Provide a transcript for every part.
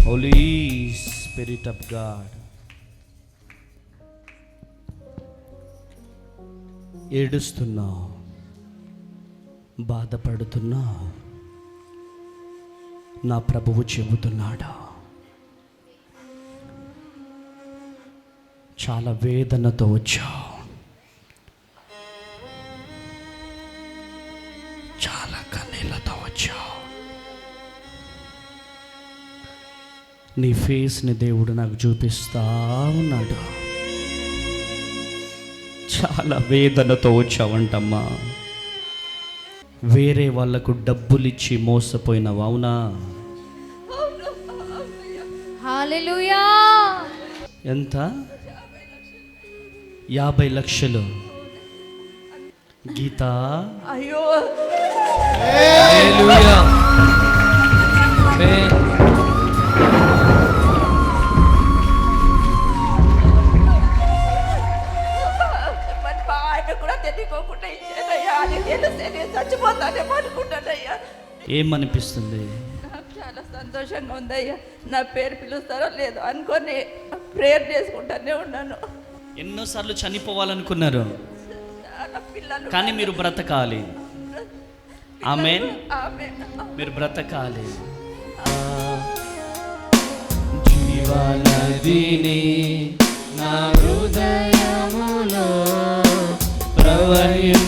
Holy Spirit of God, ఏడుస్తున్నావు, బాధపడుతున్నావు, నా ప్రభువు చెబుతున్నాడు. చాలా వేదనతో వచ్చావు, చాలా కన్నీళ్లతో వచ్చావు. నీ ఫేస్ని దేవుడు నాకు చూపిస్తా ఉన్నాడు. చాలా వేదనతో వచ్చావంటమ్మా. వేరే వాళ్ళకు డబ్బులు ఇచ్చి మోసపోయినావు, అవునా? హల్లెలూయా. ఎంత? 50 లక్షలు. గీత, అయ్యో హల్లెలూయా. తెలియకోకుండా ఇచ్చానయ్యా. అది తెలిస్తే నేను చచ్చిపోతానేమో అనుకుంటానయ్యా. ఏమనిపిస్తుంది? నాకు చాలా సంతోషంగా ఉందయ్యా. నా పేరు పిలుస్తారో లేదో అనుకొని ప్రేయర్ చేసుకుంటానే ఉన్నాను. ఎన్నోసార్లు చనిపోవాలనుకున్నారు, చాలా పిల్లలు కానీ మీరు బ్రతకాలి. ఆమేన్. ఆమేన్. మీరు బ్రతకాలి. జీవనదిని నా హృదయములో ప్రవహింపజేయునయా.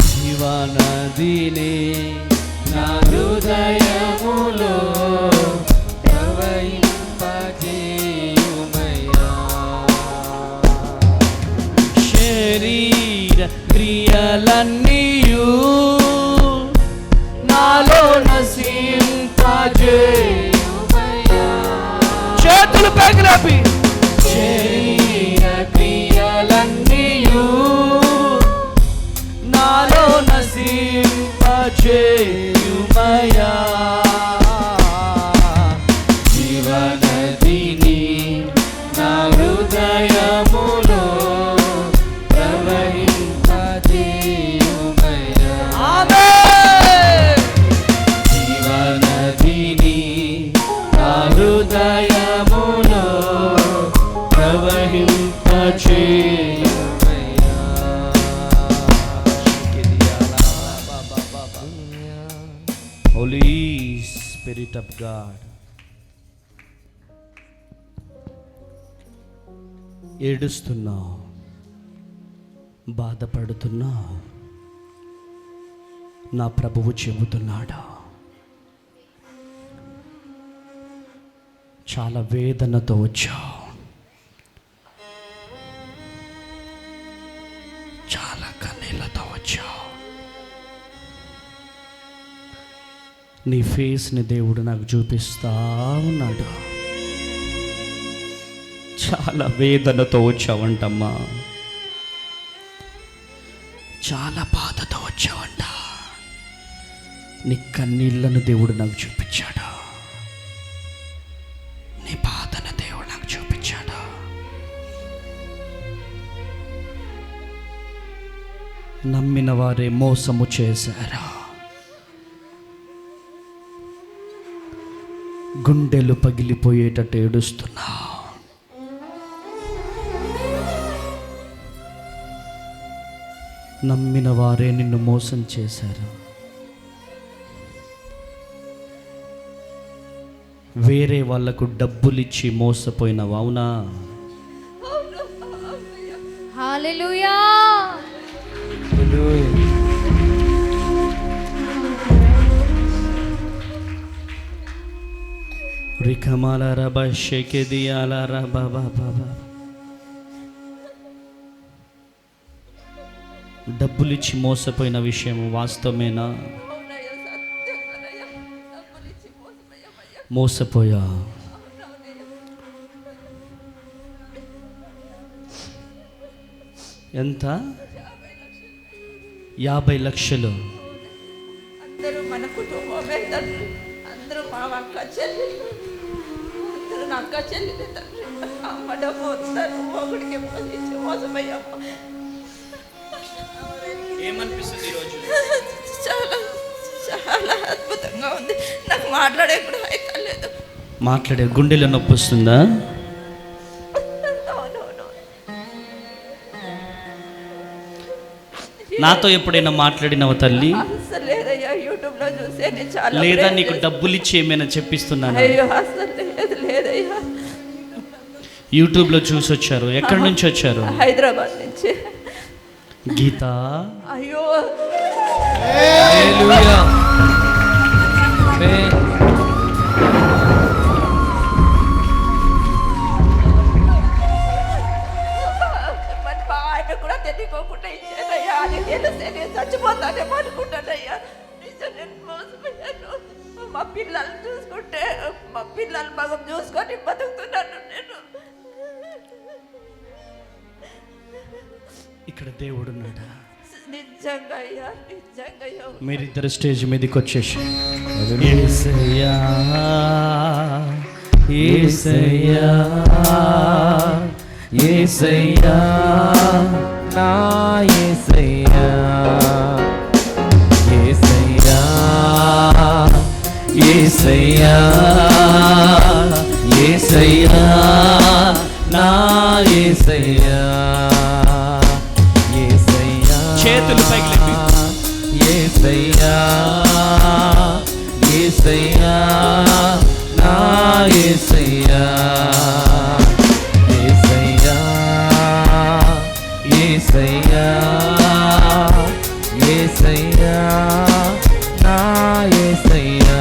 జీవనదిని నా హృదయములో ప్రవహింపజేయునయా. శరీర క్రియలన్నీయు నాలో నశింపజేయునయా. చేతులు పైకి శరీర క్రియలన్నీయు నాలో నశింపజేయుమయా. జీవనదిని నా హృదయములో ప్రవహింపజేయుమయా. ఆమేన్. జీవనదిని నా హృదయములో ప్రవహింపజేయుమయా. Holy Spirit of God, ఏడుస్తున్నావు, బాధపడుతున్నావు, నా ప్రభువు చెబుతున్నాడు. చాలా వేదనతో వచ్చావు, చాలా కన్నీళ్లతో వచ్చావు. నీ ఫేస్ని దేవుడు నాకు చూపిస్తా ఉన్నాడు. చాలా వేదనతో వచ్చావంటమ్మా, చాలా బాధతో వచ్చావంట. నీ కన్నీళ్లను దేవుడు నాకు చూపించాడు, నీ బాధను దేవుడు నాకు చూపించాడు. నమ్మిన వారే మోసము చేశారు, గుండెలు పగిలిపోయేటట్టు ఏడుస్తున్నా. నమ్మిన వారే నిన్ను మోసం చేశారు, వేరే వాళ్లకు డబ్బులు ఇచ్చి మోసపోయినావు, అవునా? హల్లెలూయా. రికమాల షేకెదియాల బాబా బాబా. డబ్బులిచ్చి మోసపోయిన విషయం వాస్తవమేనా? అవునయ్యా, సత్యంగానయ్యా. డబ్బులిచ్చి మోసపోయామయ్యా. మోసపోయా. ఎంత? 50 లక్షలు. అందరూ మన కుటుంబమే తండ్రి. అందరూ మా అక్క చెల్లెలు, అందరూ నా అక్క చెల్లెలే తండ్రి. అమ్మ డబ్బు వస్తారు ఒకటికి మోసపోయాము. ఏమనిపిస్తుంది ఈరోజు? చాలా నాకు మాట్లాడే కూడా అవుతలేదు. మాట్లాడే గుండెలో నొప్పి వస్తుందా? అవునవును. నాతో ఎప్పుడైనా మాట్లాడినవా తల్లి? అసలు లేదయ్యా, యూట్యూబ్ లో చూసే నేను చాలా లేదా ప్రేయర్ నీకు చేశాను. డబ్బులు ఇచ్చి ఏమైనా చెప్పిస్తున్నానా? అయ్యో అసలు లేదయ్యా. యూట్యూబ్లో చూసి వచ్చారు. ఎక్కడి నుంచి వచ్చారు? హైదరాబాద్ నుంచి. గీత, అయ్యో హల్లెలూయా. మరి మా ఆయన కూడా తెలియకోకుండా ఇచ్చానయ్యా. అది తెలిస్తే నేను చచ్చిపోతానేమో అనుకుంటానయ్యా. నిజం, నేను మోసపోయాను. మా పిల్లల్ని చూసుకుంటే మా పిల్లల మగం చూసుకొని బతుకుతున్నాను నేను. ఇక్కడ దేవుడున్నాడా? నిజంగా అయ్యా, నిజంగా అయ్యా. మీరిద్దరు స్టేజ్ మీదకి వచ్చేసి యేసయ్యా, యేసయ్యా, యేసయ్యా, నా యేసయ్యా, యేసయ్యా, యేసయ్యా, యేసయ్యా, నా యేసయ్యా, యేసయ్యా, చేతులు పైకి లేపి. యేసయ్యా, యేసయ్యా, నా యేసయ్యా, యేసయ్యా, యేసయ్యా, యేసయ్యా, నా యేసయ్యా.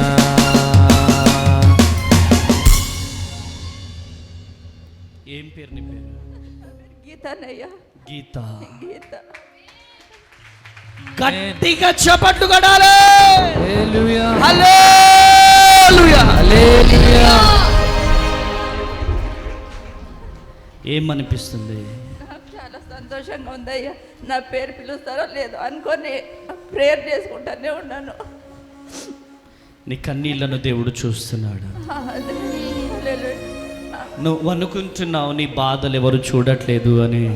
ఏం పేరు నీ పేరు? గీతనయ్యా, గీత. గీత. గట్టిగా చప్పట్లు కొడాలి. హల్లెలూయా, హల్లెలూయా. హల్లెలూయా. ఏమనిపిస్తుంది? నాకు చాలా సంతోషంగా ఉందయ్యా. నా పేరు పిలుస్తారో లేదో అనుకొని ప్రేయర్ చేసుకుంటానే ఉన్నాను. నీ కన్నీళ్లను దేవుడు చూస్తున్నాడు. నువ్వు అనుకుంటున్నావు నీ బాధలు ఎవరు చూడట్లేదు అని.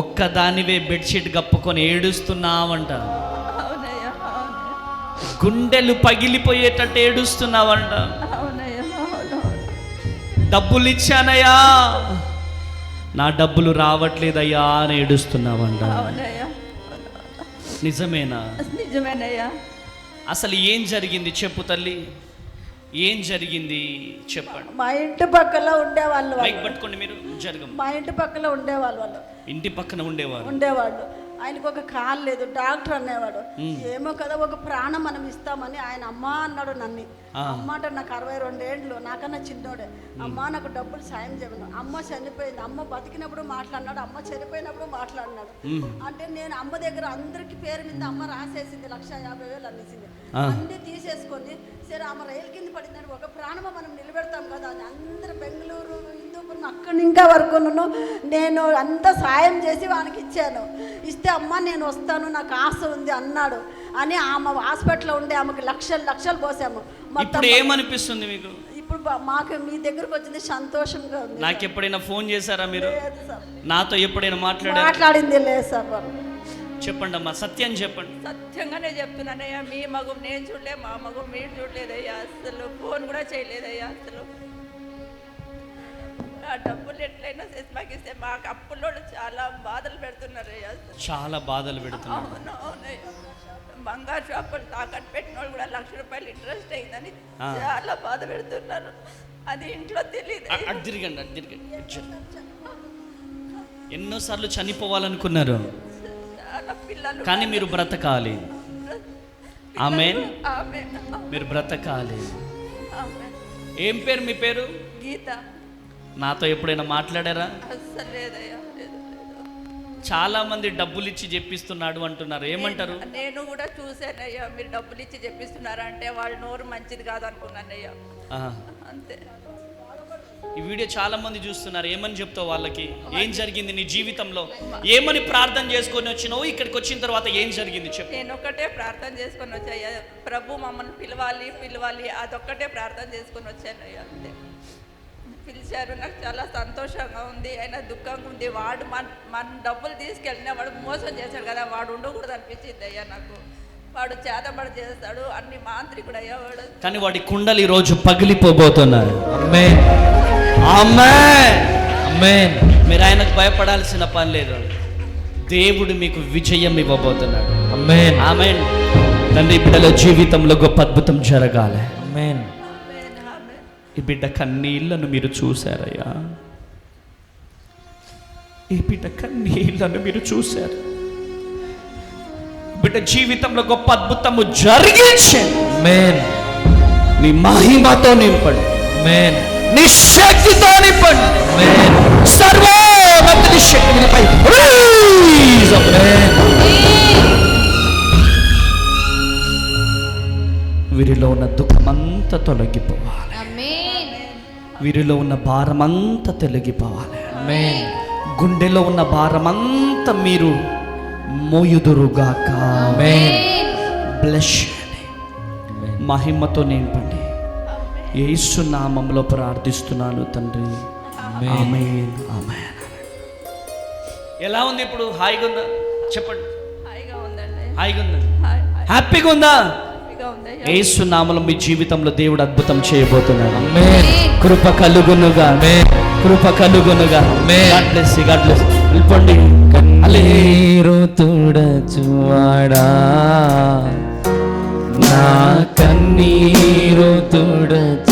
ఒక్కదానివే బెడ్షీట్ కప్పుకొని ఏడుస్తున్నావంట. అవునయ్యా, అవును. గుండెలు పగిలిపోయేటట్టు ఏడుస్తున్నావంట. అవునయ్యా, అవును. డబ్బులు ఇచ్చానయ్యా, నా డబ్బులు రావట్లేదయ్యా అని ఏడుస్తున్నావంట. అవునయ్యా, నిజమేనా? నిజమేనయ్యా. అసలు ఏం జరిగింది చెప్పు తల్లి, ఏం జరిగింది చెప్పండి. మా ఇంటి పక్కల ఉండేవాళ్ళు మైక్ వాళ్ళు. పట్టుకోండి మీరు, జరగం. మా ఇంటి పక్కల ఉండేవాళ్ళు వాళ్ళు ఇంటి పక్కన ఉండేవారు. ఉండేవాళ్ళు. ఆయనకు ఒక కాలు లేదు, డాక్టర్ అనేవాడు. ఏమో కదా, ఒక ప్రాణం మనం ఇస్తామని ఆయన అమ్మ అన్నాడు నన్ను. అమ్మ అంటే నాకు 62 ఏండ్లు, నాకన్నా చిన్నోడే. అమ్మ నాకు డబ్బులు సాయం చేయను. అమ్మ చనిపోయింది, అమ్మ బతికినప్పుడు మాట్లాడినాడు, అమ్మ చనిపోయినప్పుడు మాట్లాడినాడు. అంటే నేను అమ్మ దగ్గర అందరికి పేరు మీద అమ్మ రాసేసింది 1,50,000 అనేసింది. అన్ని తీసేసుకొని సరే ఆమె రైలు కింద పడిందని ఒక ప్రాణమ మనం నిలబెడతాం కదా అని అందరు బెంగళూరు, హిందూపురం అక్కడి ఇంకా వరకు నేను అంత సాయం చేసి వానికి ఇచ్చాను. ఇస్తే అమ్మ నేను వస్తాను, నాకు ఆశ ఉంది అన్నాడు అని ఆమె హాస్పిటల్లో ఉండే ఆమెకు లక్షలు పోసాము. ఇప్పుడు ఏమనిపిస్తుంది మీకు? ఇప్పుడు మాకు మీ దగ్గరకు వచ్చింది సంతోషంగా ఉంది. నాకు ఎప్పుడైనా ఫోన్ చేశారా మీరు? లేదు సార్, నాతో ఎప్పుడైనా మాట్లాడారా? మాట్లాడింది లేదు సార్. చెప్పండి అమ్మా, సత్యం చెప్పండి. సత్యంగానే చెప్తున్నానయ్యా. మీ మగం నేను చూడలే, మా మగం మీరు చూడలేదయ్యా. అసలు ఫోన్ కూడా చేయలేదయ్యా. అసలు ఆ డబ్బులు ఎట్లయినా చేసి మాకు ఇస్తే మాకు అప్పుల్లో చాలా బాధలు పెడుతున్నారయ్యా. అసలు చాలా బాధలు పెడుతున్నారు. అవును, అవునయ్యా. బంగారు షాపులు తాకట్టు పెట్టిన వాళ్ళు కూడా ₹1,00,000 ఇంట్రెస్ట్ అయిందని చాలా బాధ పెడుతున్నారు. అది ఇంట్లో తెలియదు. అటు తిరగండి, అటు తిరగండి. ఎన్నోసార్లు చనిపోవాలనుకున్నారు, చాలా పిల్లలు కానీ మీరు బ్రతకాలి. ఆమేన్. ఆమేన్. మీరు బ్రతకాలి. ఆమేన్. ఏం పేరు మీ పేరు? గీత. నాతో ఎప్పుడైనా మాట్లాడారా? అస్సలు లేదయ్యా, లేదు. చాలా మంది డబ్బులు ఇచ్చి చెప్పిస్తున్నాడు అంటున్నారు, ఏమంటారు? నేను కూడా చూశానయ్యా. మీరు డబ్బులు ఇచ్చి చెప్పిస్తున్నారా అంటే వాళ్ళ నోరు మంచిది కాదు అనుకున్నానయ్యా. అంతే. ఈ వీడియో చాలా మంది చూస్తున్నారు, ఏమని చెప్తావు వాళ్ళకి? ఏం జరిగింది నీ జీవితంలో? ఏమని ప్రార్థన చేసుకొని వచ్చినావు? ఇక్కడికి వచ్చిన తర్వాత ఏం జరిగింది చెప్పు. నేను ఒక్కటే ప్రార్థన చేసుకొని వచ్చాయ్యా. ప్రభు మమ్మల్ని పిలవాలి, అదొక్కటే ప్రార్థన చేసుకొని వచ్చానయ్యా. అంతే. పిలిచారు, నాకు చాలా సంతోషంగా ఉంది, అయినా దుఃఖంగా ఉంది. వాడు మన డబ్బులు తీసుకెళ్ళినా వాడు మోసం చేశాడు కదా, వాడు ఉండకూడదు అనిపించింది అయ్యా నాకు. వాడు చేతబడి చేస్తాడు, అన్ని మాంత్రికుడు అయ్యేవాడు. కానీ వాడి కుండలు ఈ రోజు పగిలిపోబోతున్నారు. ఆమేన్ ఆమేన్. ఆమేన్. మీరు ఆయనకు భయపడాల్సిన పని లేదు. దేవుడు మీకు విజయం ఇవ్వబోతున్నాడు. ఆమేన్ ఆమేన్. తండ్రి బిడ్డల జీవితంలో గొప్ప అద్భుతం జరగాలి. ఆమేన్. ఆమేన్, ఆమేన్. ఈ బిడ్డ కన్నీళ్లను మీరు చూశారయ్యా. ఈ బిడ్డ కన్నీళ్లను మీరు చూశారు. బిడ్డ జీవితంలో గొప్ప అద్భుతము జరిగించండి. ఆమేన్. నీ మహిమతో నింపండి. ఆమేన్. నీ శక్తితో నింపండి. ఆమేన్. సర్వోన్నతుని శక్తినిపై రిలీజ్ అవ్వండి. వీరిలో ఉన్న దుఃఖమంతా తొలగిపోవాలి. వీరిలో ఉన్న భారమంతా తొలగిపోవాలి. ఆమేన్. గుండెలో ఉన్న భారమంతా మీరు మోయుదురుగాక. ఆమేన్. బ్లెస్ మహిమతో నింపండి. యేసు నామములో ప్రార్థిస్తున్నాను తండ్రి. ఆమేన్. ఆమేన్. ఎలా ఉంది ఇప్పుడు? హాయిగా ఉందా? చెప్పండి. హాయిగా ఉందండి. హాయిగా ఉందా? హాయిగా హ్యాపీగా ఉందా? ఉంది. యేసు నామములో మీ జీవితంలో దేవుడు అద్భుతం చేయబోతున్నాడు. ఆమేన్. కృప కలుగునుగా. కృప కలుగునుగా. God bless you. God bless. వెళ్ళిపోండి. కన్నీరు తుడచువాడా, నా కన్నీరు తుడచు